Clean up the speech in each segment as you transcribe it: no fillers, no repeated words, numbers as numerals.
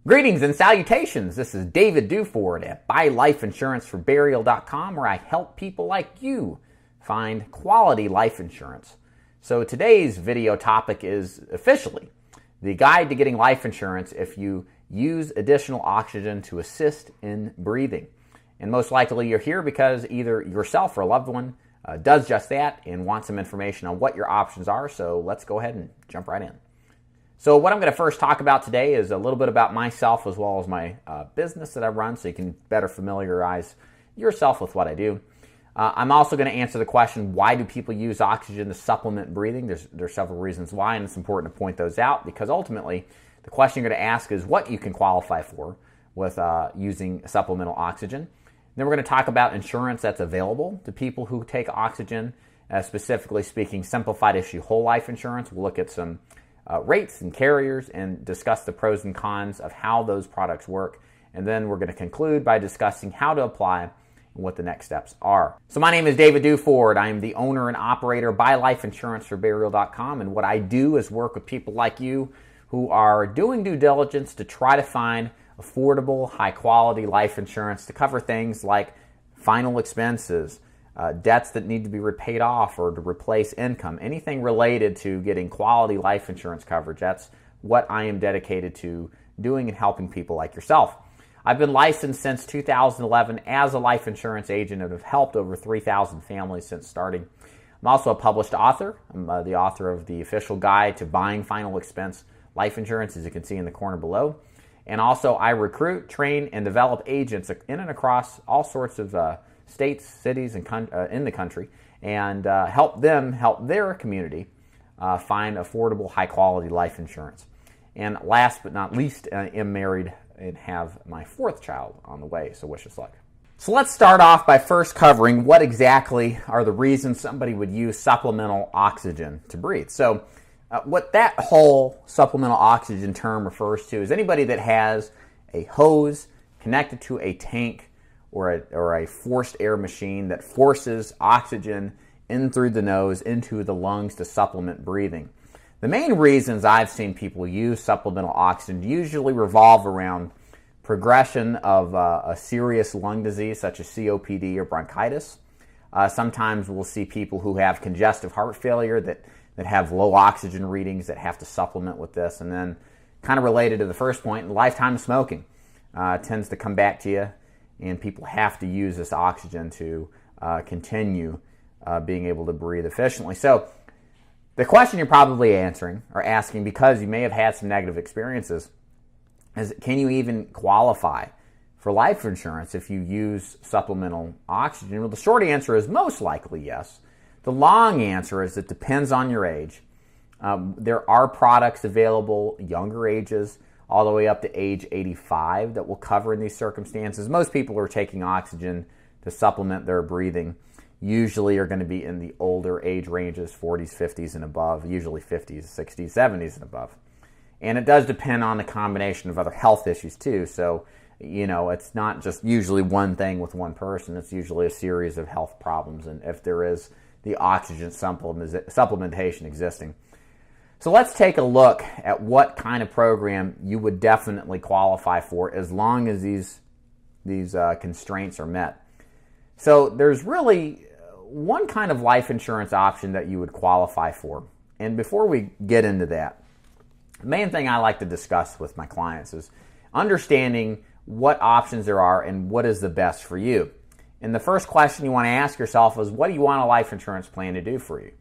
Greetings and salutations. This is David Duford at buylifeinsuranceforburial.com, where I help people like you find quality life insurance. So today's video topic is officially the guide to getting life insurance if you use additional oxygen to assist in breathing. And most likely you're here because either yourself or a loved one does just that and wants some information on what your options are. So let's go ahead and jump right in. So what I'm going to first talk about today is a little bit about myself as well as my business that I run, so you can better familiarize yourself with what I do. I'm also going to answer the question, why do people use oxygen to supplement breathing? There's several reasons why, and it's important to point those out because ultimately the question you're going to ask is what you can qualify for with using supplemental oxygen. Then we're going to talk about insurance that's available to people who take oxygen, specifically speaking, simplified issue whole life insurance. We'll look at some rates and carriers and discuss the pros and cons of how those products work. And then we're going to conclude by discussing how to apply and what the next steps are. So my name is David Duford. I am the owner and operator of buylifeinsuranceforburial.com, and what I do is work with people like you who are doing due diligence to try to find affordable, high-quality life insurance to cover things like final expenses, debts that need to be repaid off or to replace income, anything related to getting quality life insurance coverage. That's what I am dedicated to doing and helping people like yourself. I've been licensed since 2011 as a life insurance agent and have helped over 3,000 families since starting. I'm also a published author. I'm the author of the official guide to buying final expense life insurance, as you can see in the corner below. And also I recruit, train, and develop agents in and across all sorts of states, cities, and in the country, and help them help their community find affordable, high-quality life insurance. And last but not least, I am married and have my fourth child on the way, so wish us luck. So let's start off by first covering what exactly are the reasons somebody would use supplemental oxygen to breathe. So what that whole supplemental oxygen term refers to is anybody that has a hose connected to a tank or a forced air machine that forces oxygen in through the nose into the lungs to supplement breathing. The main reasons I've seen people use supplemental oxygen usually revolve around progression of a serious lung disease such as COPD or bronchitis. Sometimes we'll see people who have congestive heart failure that have low oxygen readings that have to supplement with this. And then kind of related to the first point, lifetime smoking tends to come back to you, and people have to use this oxygen to continue being able to breathe efficiently. So the question you're probably asking because you may have had some negative experiences is, can you even qualify for life insurance if you use supplemental oxygen? Well, the short answer is most likely yes. The long answer is it depends on your age. There are products available younger ages all the way up to age 85 that will cover in these circumstances. Most people who are taking oxygen to supplement their breathing usually are going to be in the older age ranges, 40s, 50s, and above, usually 50s, 60s, 70s, and above. And it does depend on the combination of other health issues too. So, it's not just usually one thing with one person. It's usually a series of health problems, and if there is the oxygen supplementation existing. So let's take a look at what kind of program you would definitely qualify for as long as these constraints are met. So there's really one kind of life insurance option that you would qualify for. And before we get into that, the main thing I like to discuss with my clients is understanding what options there are and what is the best for you. And the first question you want to ask yourself is, what do you want a life insurance plan to do for you?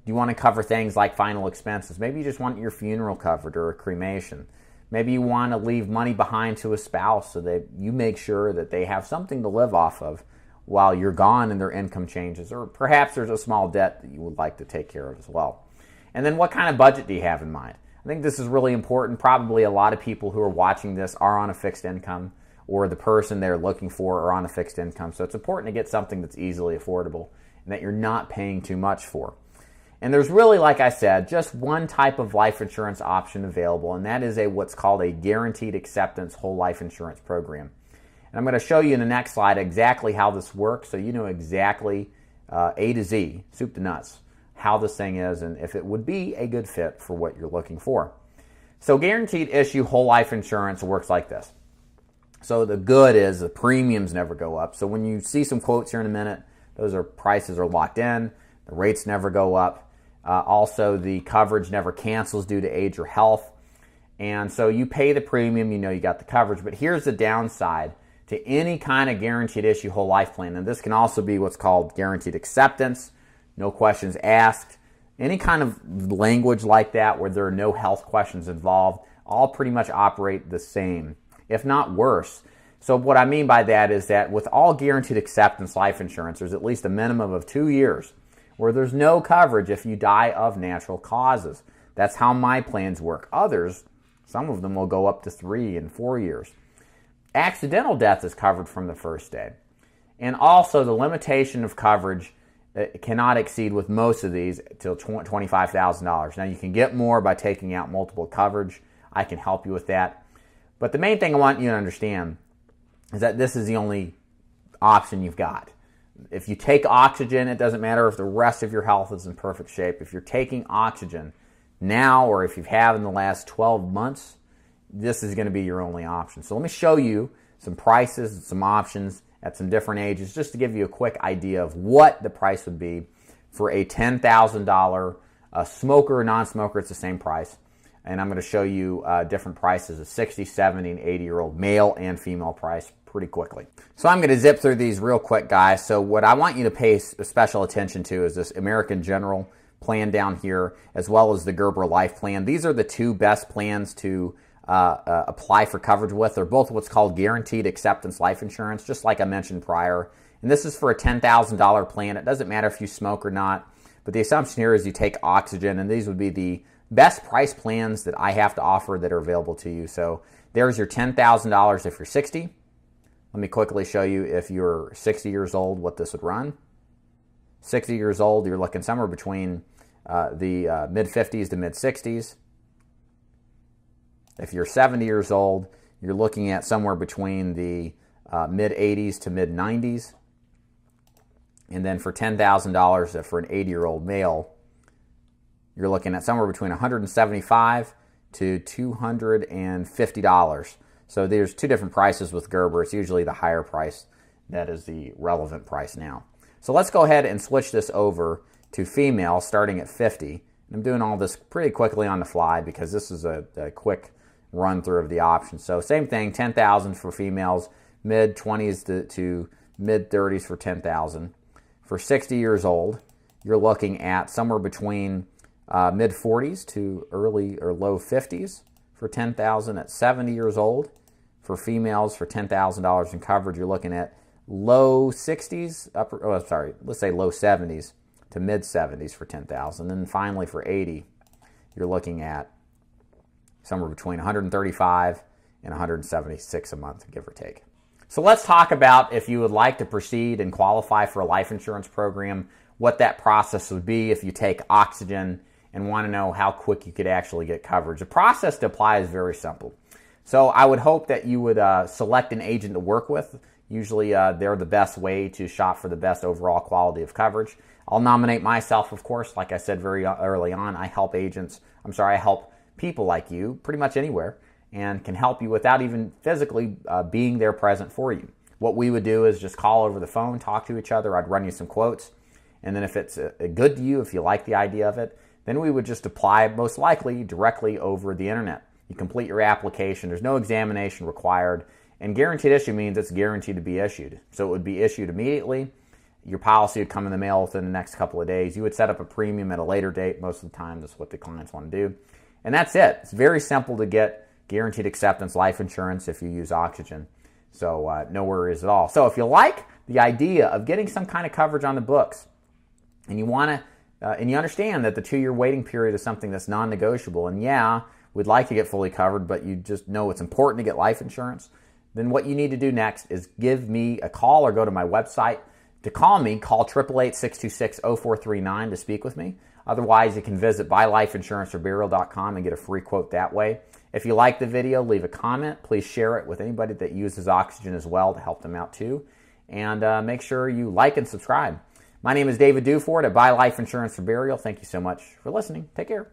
Do you want to cover things like final expenses? Maybe you just want your funeral covered or a cremation. Maybe you want to leave money behind to a spouse so that you make sure that they have something to live off of while you're gone and their income changes. Or perhaps there's a small debt that you would like to take care of as well. And then what kind of budget do you have in mind? I think this is really important. Probably a lot of people who are watching this are on a fixed income, or the person they're looking for are on a fixed income. So it's important to get something that's easily affordable and that you're not paying too much for. And there's really, like I said, just one type of life insurance option available, and that is what's called a guaranteed acceptance whole life insurance program. And I'm going to show you in the next slide exactly how this works so you know exactly A to Z, soup to nuts, how this thing is and if it would be a good fit for what you're looking for. So guaranteed issue whole life insurance works like this. So the good is the premiums never go up. So when you see some quotes here in a minute, those are prices are locked in. The rates never go up. Also, the coverage never cancels due to age or health. And so you pay the premium, you know you got the coverage. But here's the downside to any kind of guaranteed issue whole life plan. And this can also be what's called guaranteed acceptance, no questions asked. Any kind of language like that where there are no health questions involved, all pretty much operate the same, if not worse. So what I mean by that is that with all guaranteed acceptance life insurance, there's at least a minimum of 2 years where there's no coverage if you die of natural causes. That's how my plans work. Others, some of them will go up to 3 and 4 years. Accidental death is covered from the first day. And also the limitation of coverage cannot exceed with most of these till $25,000. Now you can get more by taking out multiple coverage. I can help you with that. But the main thing I want you to understand is that this is the only option you've got. If you take oxygen, it doesn't matter if the rest of your health is in perfect shape. If you're taking oxygen now or if you have in the last 12 months, this is going to be your only option. So let me show you some prices and some options at some different ages just to give you a quick idea of what the price would be for a $10,000 smoker or non-smoker. It's the same price. And I'm going to show you different prices of 60, 70, and 80-year-old male and female price pretty quickly. So I'm going to zip through these real quick, guys. So what I want you to pay special attention to is this American General plan down here, as well as the Gerber Life plan. These are the two best plans to apply for coverage with. They're both what's called guaranteed acceptance life insurance, just like I mentioned prior. And this is for a $10,000 plan. It doesn't matter if you smoke or not, but the assumption here is you take oxygen, and these would be the best price plans that I have to offer that are available to you. So there's your $10,000 if you're 60. Let me quickly show you if you're 60 years old what this would run. 60 years old, you're looking somewhere between the mid-50s to mid-60s. If you're 70 years old, you're looking at somewhere between the mid-80s to mid-90s. And then for $10,000, for an 80-year-old male, you're looking at somewhere between $175 to $250. So there's two different prices with Gerber. It's usually the higher price that is the relevant price now. So let's go ahead and switch this over to female starting at 50. And I'm doing all this pretty quickly on the fly because this is a quick run through of the options. So same thing, $10,000 for females, mid-20s to mid-30s for $10,000. For 60 years old, you're looking at somewhere between mid-40s to early or low 50s for $10,000 at 70 years old. For females, for $10,000 in coverage, you're looking at low 60s, let's say low 70s to mid-70s for $10,000. And then finally for 80, you're looking at somewhere between $135 and $176 a month, give or take. So let's talk about if you would like to proceed and qualify for a life insurance program, what that process would be if you take oxygen and want to know how quick you could actually get coverage. The process to apply is very simple. So I would hope that you would select an agent to work with. Usually they're the best way to shop for the best overall quality of coverage. I'll nominate myself, of course. Like I said very early on, I help people like you pretty much anywhere and can help you without even physically being there present for you. What we would do is just call over the phone, talk to each other. I'd run you some quotes. And then if it's good to you, if you like the idea of it, then we would just apply most likely directly over the internet. You complete your application. There's no examination required. And guaranteed issue means it's guaranteed to be issued. So it would be issued immediately. Your policy would come in the mail within the next couple of days. You would set up a premium at a later date. Most of the time, that's what the clients want to do. And that's it. It's very simple to get guaranteed acceptance life insurance if you use oxygen. So no worries at all. So if you like the idea of getting some kind of coverage on the books and you want to, and you understand that the 2-year waiting period is something that's non-negotiable, and yeah, we'd like to get fully covered, but you just know it's important to get life insurance, then what you need to do next is give me a call or go to my website. To call me, call 888-626-0439 to speak with me. Otherwise, you can visit buylifeinsuranceforburial.com and get a free quote that way. If you like the video, leave a comment. Please share it with anybody that uses oxygen as well to help them out too. And make sure you like and subscribe. My name is David Duford at Buy Life Insurance for Burial. Thank you so much for listening. Take care.